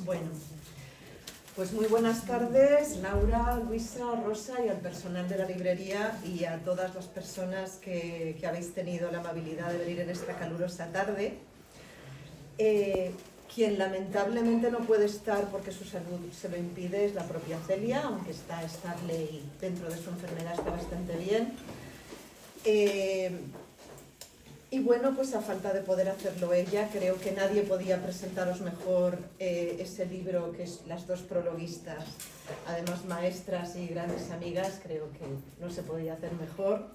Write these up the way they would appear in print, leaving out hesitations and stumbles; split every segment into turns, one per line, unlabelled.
Bueno, pues muy buenas tardes, Laura, Luisa, Rosa y al personal de la librería y a todas las personas que habéis tenido la amabilidad de venir en esta calurosa tarde. Quien lamentablemente no puede estar porque su salud se lo impide es la propia Celia, aunque está estable y dentro de su enfermedad está bastante bien. Y bueno, pues a falta de poder hacerlo ella, creo que nadie podía presentaros mejor ese libro, que es las dos prologuistas, además maestras y grandes amigas, creo que no se podía hacer mejor.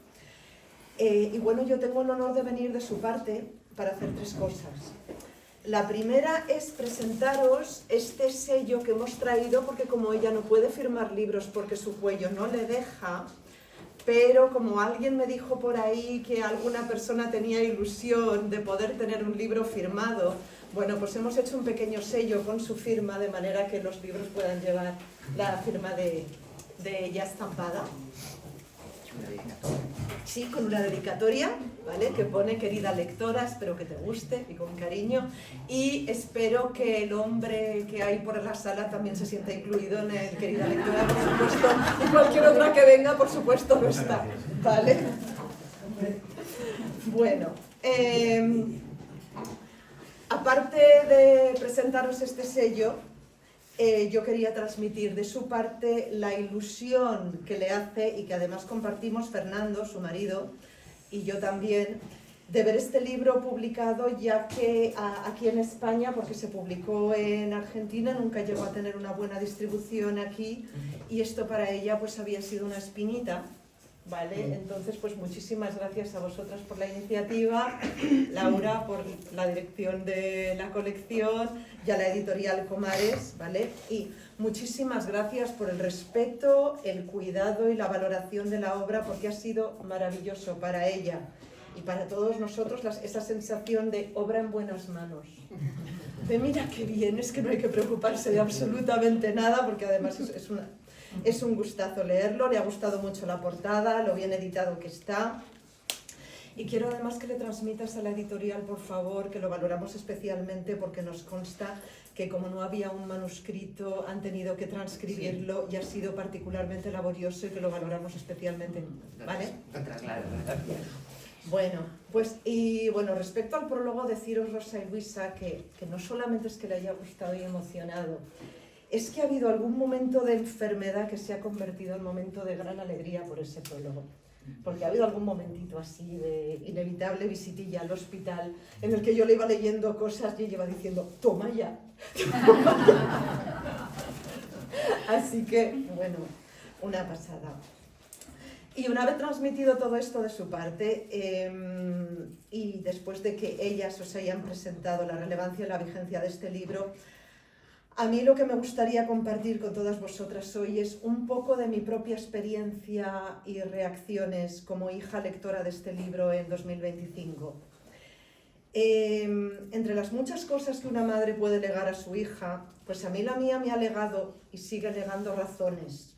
Y bueno, yo tengo el honor de venir de su parte para hacer tres cosas. La primera es presentaros este sello que hemos traído, porque como ella no puede firmar libros porque su cuello no le deja, pero como alguien me dijo por ahí que alguna persona tenía ilusión de poder tener un libro firmado, bueno, pues hemos hecho un pequeño sello con su firma de manera que los libros puedan llevar la firma de ella estampada. Sí, con una dedicatoria, ¿vale? Que pone: querida lectora, espero que te guste y con cariño, y espero que el hombre que hay por la sala también se sienta incluido en el querida lectora, por supuesto, y cualquier otra que venga, por supuesto, no está, ¿vale? Bueno, aparte de presentaros este sello, yo quería transmitir de su parte la ilusión que le hace y que además compartimos Fernando, su marido, y yo también, de ver este libro publicado, ya que aquí en España, porque se publicó en Argentina, nunca llegó a tener una buena distribución aquí, y esto para ella pues había sido una espinita, ¿vale? Entonces pues muchísimas gracias a vosotras por la iniciativa, Laura por la dirección de la colección y a la editorial Comares, ¿vale? Y muchísimas gracias por el respeto, el cuidado y la valoración de la obra, porque ha sido maravilloso para ella y para todos nosotros esa sensación de obra en buenas manos. De mira qué bien, es que no hay que preocuparse de absolutamente nada, porque además es un gustazo leerlo, le ha gustado mucho la portada, lo bien editado que está. Y quiero además que le transmitas a la editorial, por favor, que lo valoramos especialmente porque nos consta que como no había un manuscrito han tenido que transcribirlo y ha sido particularmente laborioso y que lo valoramos especialmente, ¿vale? Bueno, pues respecto al prólogo, deciros, Rosa y Luisa, que no solamente es que le haya gustado y emocionado, es que ha habido algún momento de enfermedad que se ha convertido en momento de gran alegría por ese prólogo. Porque ha habido algún momentito así de inevitable visitilla al hospital en el que yo le iba leyendo cosas y ella iba diciendo: toma ya. Así que, bueno, una pasada. Y una vez transmitido todo esto de su parte, y después de que ellas os hayan presentado la relevancia y la vigencia de este libro, a mí lo que me gustaría compartir con todas vosotras hoy es un poco de mi propia experiencia y reacciones como hija lectora de este libro en 2025. Entre las muchas cosas que una madre puede legar a su hija, pues a mí la mía me ha legado y sigue legando razones.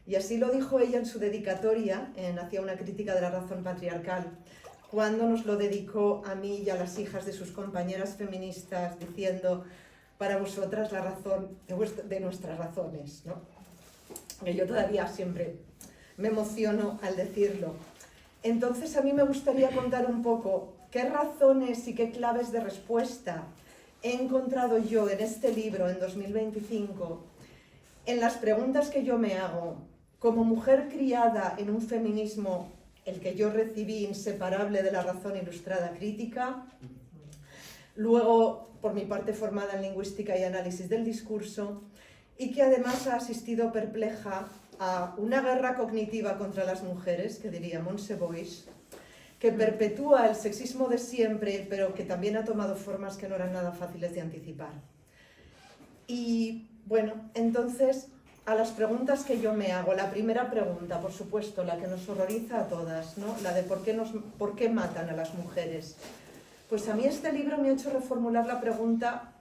Y así lo dijo ella en su dedicatoria, Hacía una crítica de la razón patriarcal, cuando nos lo dedicó a mí y a las hijas de sus compañeras feministas, diciendo: para vosotras la razón de nuestras razones, ¿no? Que yo todavía siempre me emociono al decirlo. Entonces a mí me gustaría contar un poco qué razones y qué claves de respuesta he encontrado yo en este libro en 2025, en las preguntas que yo me hago como mujer criada en un feminismo, el que yo recibí inseparable de la razón ilustrada crítica, luego por mi parte formada en lingüística y análisis del discurso, y que además ha asistido perpleja a una guerra cognitiva contra las mujeres, que diría Montse Boix, que perpetúa el sexismo de siempre, pero que también ha tomado formas que no eran nada fáciles de anticipar. Y bueno, entonces, a las preguntas que yo me hago, la primera pregunta, por supuesto, la que nos horroriza a todas, ¿no? La de por qué matan a las mujeres. Pues a mí este libro me ha hecho reformular la pregunta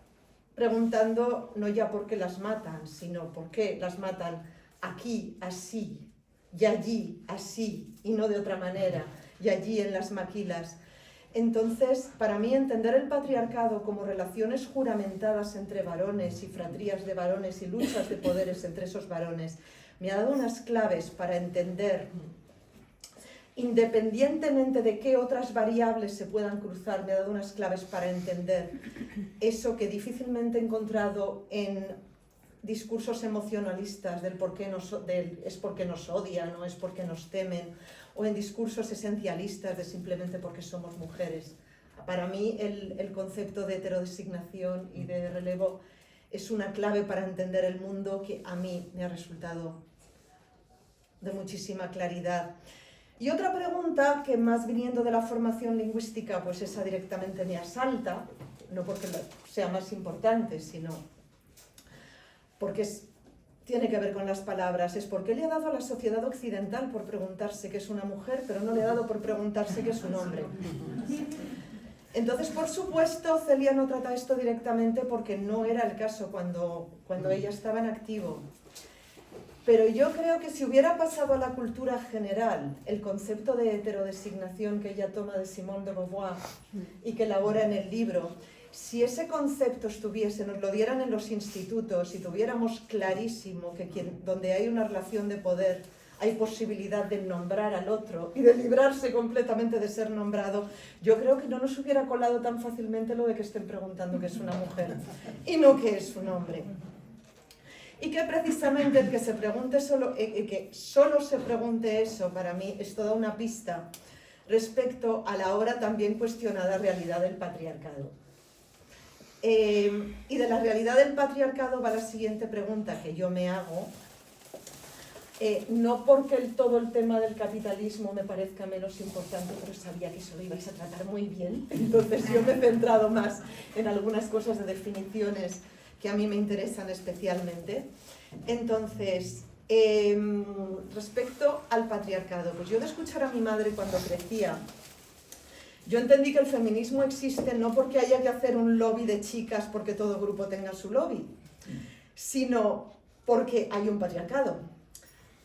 preguntando no ya por qué las matan, sino por qué las matan aquí, así, y allí, así, y no de otra manera, y allí en las maquilas. Entonces, para mí, entender el patriarcado como relaciones juramentadas entre varones y fratrías de varones y luchas de poderes entre esos varones, me ha dado unas claves para entender, independientemente de qué otras variables se puedan cruzar, me ha dado unas claves para entender eso que difícilmente he encontrado en discursos emocionalistas del es porque nos odian o es porque nos temen, o en discursos esencialistas de simplemente porque somos mujeres. Para mí el concepto de heterodesignación y de relevo es una clave para entender el mundo que a mí me ha resultado de muchísima claridad. Y otra pregunta que, más viniendo de la formación lingüística, pues esa directamente me asalta, no porque sea más importante, sino porque tiene que ver con las palabras, es por qué le ha dado a la sociedad occidental por preguntarse qué es una mujer, pero no le ha dado por preguntarse qué es un hombre. Entonces, por supuesto, Celia no trata esto directamente porque no era el caso cuando ella estaba en activo. Pero yo creo que si hubiera pasado a la cultura general el concepto de heterodesignación que ella toma de Simone de Beauvoir y que elabora en el libro, si ese concepto nos lo dieran en los institutos y tuviéramos clarísimo que donde hay una relación de poder hay posibilidad de nombrar al otro y de librarse completamente de ser nombrado, yo creo que no nos hubiera colado tan fácilmente lo de que estén preguntando qué es una mujer y no qué es un hombre. Y que precisamente el que se pregunte que solo se pregunte eso, para mí es toda una pista respecto a la ahora también cuestionada realidad del patriarcado. Y de la realidad del patriarcado va la siguiente pregunta que yo me hago, no porque todo el tema del capitalismo me parezca menos importante, pero sabía que eso lo ibais a tratar muy bien, entonces yo me he centrado más en algunas cosas de definiciones que a mí me interesan especialmente. Entonces, respecto al patriarcado, pues yo de escuchar a mi madre cuando crecía, yo entendí que el feminismo existe no porque haya que hacer un lobby de chicas porque todo grupo tenga su lobby, sino porque hay un patriarcado.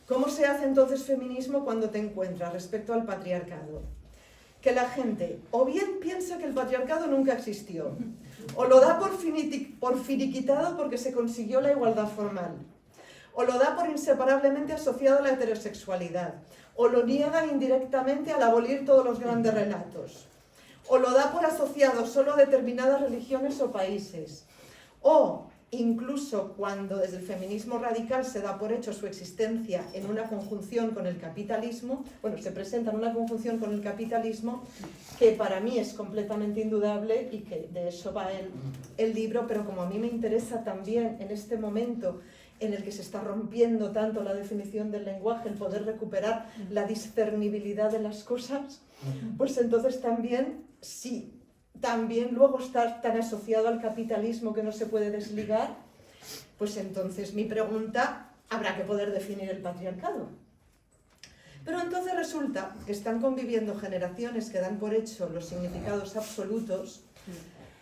¿Cómo se hace entonces feminismo cuando te encuentras respecto al patriarcado? Que la gente o bien piensa que el patriarcado nunca existió, o lo da por finiquitado porque se consiguió la igualdad formal, o lo da por inseparablemente asociado a la heterosexualidad, o lo niega indirectamente al abolir todos los grandes relatos, o lo da por asociado solo a determinadas religiones o países, o incluso cuando desde el feminismo radical se da por hecho su existencia en una conjunción con el capitalismo, bueno, se presenta en una conjunción con el capitalismo que para mí es completamente indudable y que de eso va el libro, pero como a mí me interesa también en este momento en el que se está rompiendo tanto la definición del lenguaje, el poder recuperar la discernibilidad de las cosas, pues entonces también, sí, también luego está tan asociado al capitalismo que no se puede desligar, pues entonces mi pregunta, habrá que poder definir el patriarcado. Pero entonces resulta que están conviviendo generaciones que dan por hecho los significados absolutos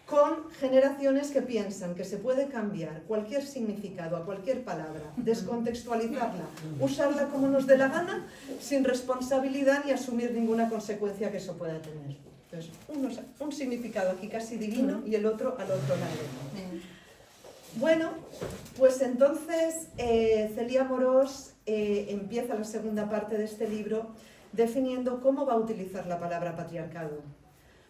con generaciones que piensan que se puede cambiar cualquier significado a cualquier palabra, descontextualizarla, usarla como nos dé la gana, sin responsabilidad ni asumir ninguna consecuencia que eso pueda tener. Entonces, un significado aquí casi divino y el otro al otro lado. Bueno, pues entonces Celia Amorós empieza la segunda parte de este libro definiendo cómo va a utilizar la palabra patriarcado.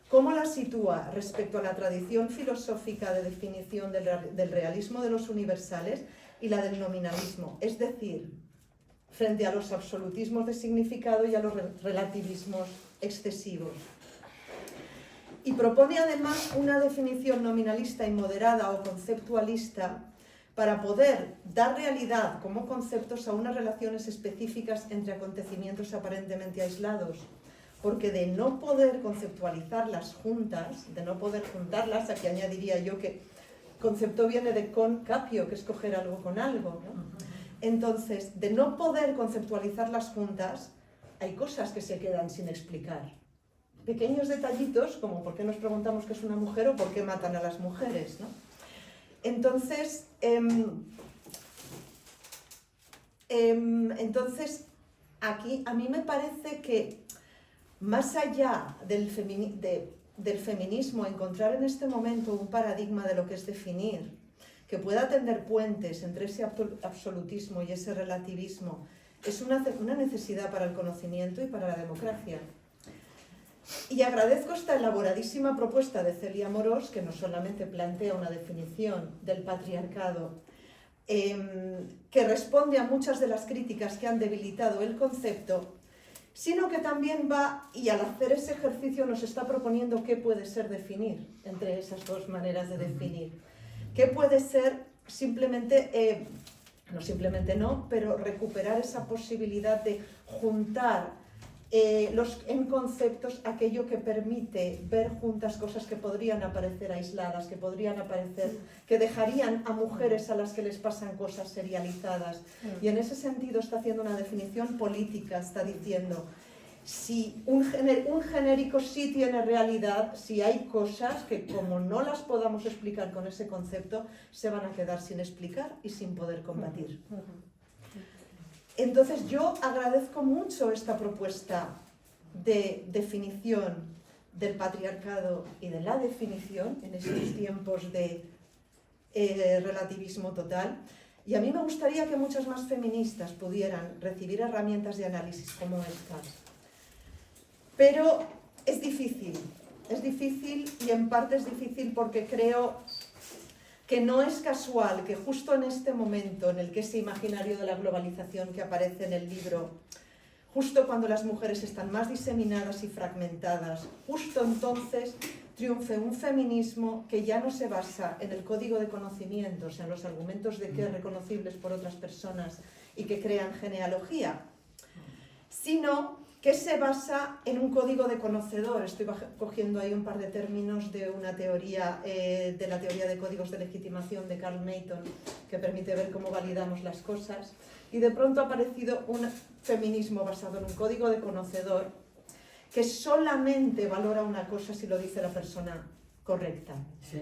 ¿Cómo la sitúa respecto a la tradición filosófica de definición del realismo de los universales y la del nominalismo? Es decir, frente a los absolutismos de significado y a los relativismos excesivos. Y propone además una definición nominalista y moderada o conceptualista para poder dar realidad como conceptos a unas relaciones específicas entre acontecimientos aparentemente aislados. Porque de no poder conceptualizarlas juntas, de no poder juntarlas, aquí añadiría yo que concepto viene de concapio, que es coger algo con algo, ¿no? Entonces, de no poder conceptualizarlas juntas, hay cosas que se quedan sin explicar. Pequeños detallitos, como por qué nos preguntamos qué es una mujer o por qué matan a las mujeres, ¿no? Entonces, aquí a mí me parece que más allá de del feminismo, encontrar en este momento un paradigma de lo que es definir, que pueda tender puentes entre ese absolutismo y ese relativismo, es una necesidad para el conocimiento y para la democracia. Y agradezco esta elaboradísima propuesta de Celia Amorós, que no solamente plantea una definición del patriarcado, que responde a muchas de las críticas que han debilitado el concepto, sino que también va, y al hacer ese ejercicio nos está proponiendo qué puede ser definir entre esas dos maneras de definir. ¿Qué puede ser simplemente, pero recuperar esa posibilidad de juntar en conceptos aquello que permite ver juntas cosas que podrían aparecer aisladas, que dejarían a mujeres a las que les pasan cosas serializadas. Y en ese sentido está haciendo una definición política, está diciendo, si un genérico sí tiene realidad, si hay cosas que como no las podamos explicar con ese concepto, se van a quedar sin explicar y sin poder combatir. Entonces yo agradezco mucho esta propuesta de definición del patriarcado y de la definición en estos tiempos de relativismo total. Y a mí me gustaría que muchas más feministas pudieran recibir herramientas de análisis como estas. Pero es difícil y en parte es difícil porque creo que no es casual que justo en este momento en el que ese imaginario de la globalización que aparece en el libro, justo cuando las mujeres están más diseminadas y fragmentadas, justo entonces triunfe un feminismo que ya no se basa en el código de conocimientos, en los argumentos de qué reconocibles por otras personas y que crean genealogía, sino que se basa en un código de conocedor. Estoy cogiendo ahí un par de términos de una teoría, de la teoría de códigos de legitimación de Carl Mayton, que permite ver cómo validamos las cosas. Y de pronto ha aparecido un feminismo basado en un código de conocedor que solamente valora una cosa si lo dice la persona correcta.
Sí.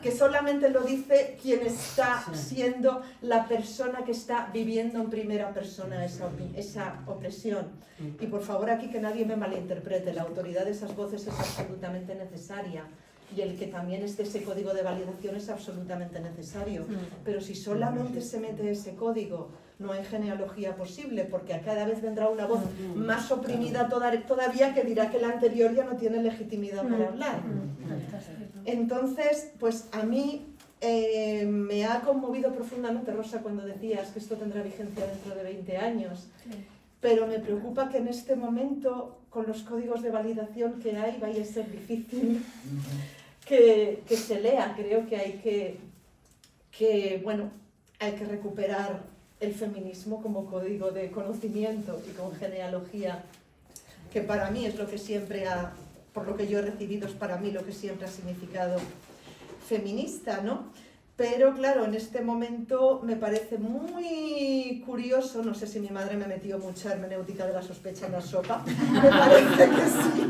Que solamente lo dice quien está siendo la persona que está viviendo en primera persona esa opresión. Y por favor aquí que nadie me malinterprete, la autoridad de esas voces es absolutamente necesaria y el que también esté ese código de validación es absolutamente necesario. Pero si solamente se mete ese código, no hay genealogía posible, porque a cada vez vendrá una voz más oprimida todavía que dirá que la anterior ya no tiene legitimidad para hablar. Entonces, pues a mí me ha conmovido profundamente, Rosa, cuando decías que esto tendrá vigencia dentro de 20 años, pero me preocupa que en este momento, con los códigos de validación que hay, vaya a ser difícil que se lea. Creo que hay que recuperar el feminismo como código de conocimiento y con genealogía, que para mí es lo que siempre por lo que yo he recibido, es para mí lo que siempre ha significado feminista, ¿no? Pero claro, en este momento me parece muy curioso, no sé si mi madre me metió mucha hermenéutica de la sospecha en la sopa, me parece que sí.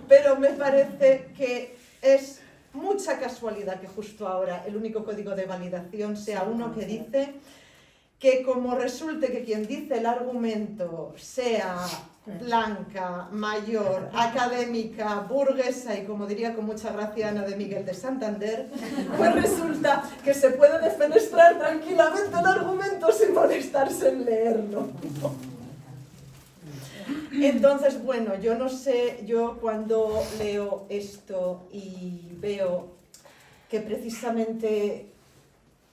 Pero me parece que es mucha casualidad que justo ahora el único código de validación sea uno que dice que como resulte que quien dice el argumento sea blanca, mayor, académica, burguesa y, como diría con mucha gracia Ana de Miguel de Santander, pues resulta que se puede defenestrar tranquilamente el argumento sin molestarse en leerlo. Entonces, bueno, yo no sé, yo cuando leo esto y veo que precisamente,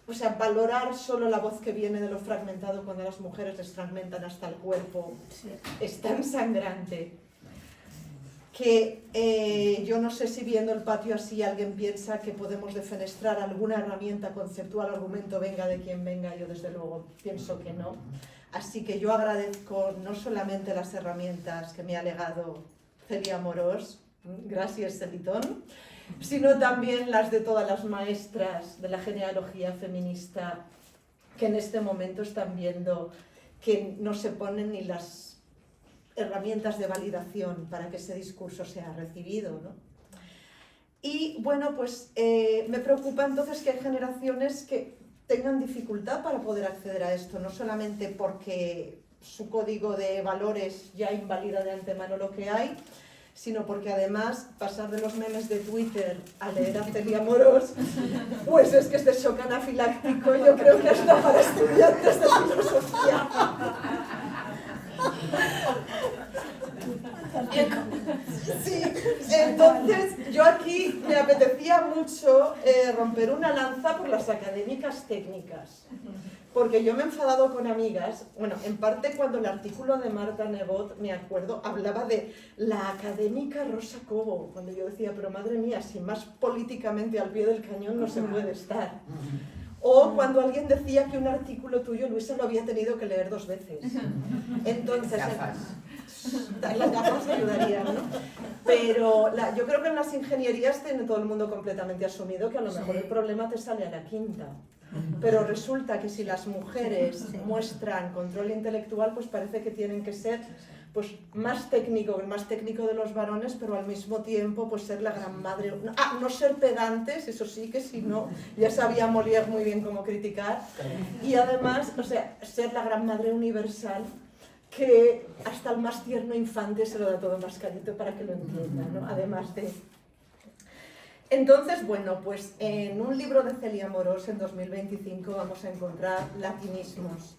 o sea, valorar solo la voz que viene de lo fragmentado cuando las mujeres les fragmentan hasta el cuerpo es tan sangrante que yo no sé si viendo el patio así alguien piensa que podemos defenestrar alguna herramienta conceptual, argumento, venga de quien venga. Yo desde luego pienso que no. Así que yo agradezco no solamente las herramientas que me ha legado Celia Amorós, gracias Celitón, sino también las de todas las maestras de la genealogía feminista que en este momento están viendo que no se ponen ni las herramientas de validación para que ese discurso sea recibido, ¿no? Y bueno, pues me preocupa entonces que hay generaciones que tengan dificultad para poder acceder a esto, no solamente porque su código de valores ya invalida de antemano lo que hay, sino porque además pasar de los memes de Twitter a leer a Celia Amorós, pues es que es de shock anafiláctico, yo creo que hasta para estudiantes de filosofía. Sí, entonces yo aquí me apetecía mucho romper una lanza por las académicas técnicas, porque yo me he enfadado con amigas, bueno, en parte cuando el artículo de Marta Nebot, me acuerdo, hablaba de la académica Rosa Cobo, cuando yo decía, pero madre mía, si más políticamente al pie del cañón no se puede estar. O cuando alguien decía que un artículo tuyo, Luisa, lo había tenido que leer 2 veces. Entonces, las gafas ayudarían, ¿no? Pero yo creo que en las ingenierías tiene todo el mundo completamente asumido que a lo mejor el problema te sale a la quinta. Pero resulta que si las mujeres muestran control intelectual, pues parece que tienen que ser pues, más técnico, el más técnico de los varones, pero al mismo tiempo pues, ser la gran madre. No ser pedantes, eso sí, que si no, ya sabía Molière muy bien cómo criticar. Y además, o sea, ser la gran madre universal, que hasta el más tierno infante se lo da todo mascarito para que lo entienda, ¿no? Además de... Entonces, bueno, pues en un libro de Celia Amorós en 2025 vamos a encontrar latinismos,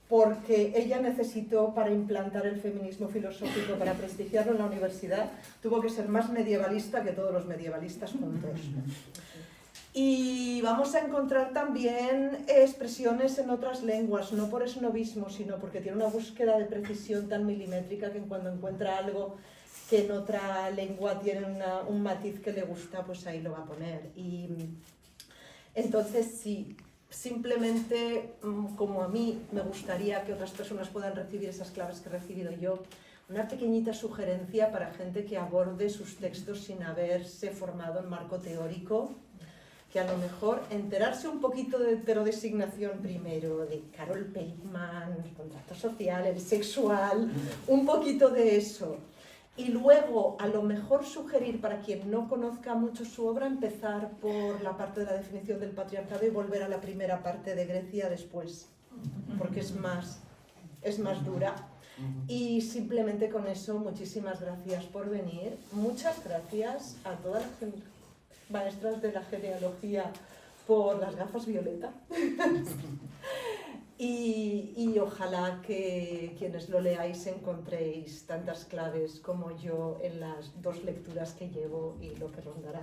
porque ella necesitó, para implantar el feminismo filosófico, para prestigiarlo en la universidad, tuvo que ser más medievalista que todos los medievalistas juntos. Y vamos a encontrar también expresiones en otras lenguas, no por esnovismo, sino porque tiene una búsqueda de precisión tan milimétrica que cuando encuentra algo que en otra lengua tiene un matiz que le gusta, pues ahí lo va a poner. Y entonces sí, simplemente como a mí me gustaría que otras personas puedan recibir esas claves que he recibido yo, una pequeñita sugerencia para gente que aborde sus textos sin haberse formado en marco teórico, que a lo mejor enterarse un poquito de heterodesignación primero, de Carol Pateman, el contrato social, el sexual, un poquito de eso. Y luego, a lo mejor sugerir, para quien no conozca mucho su obra, empezar por la parte de la definición del patriarcado y volver a la primera parte de Grecia después, porque es más dura. Y simplemente con eso, muchísimas gracias por venir. Muchas gracias a todas las maestras de la genealogía por las gafas violeta. Y ojalá que quienes lo leáis encontréis tantas claves como yo en las 2 lecturas que llevo y lo que rondará.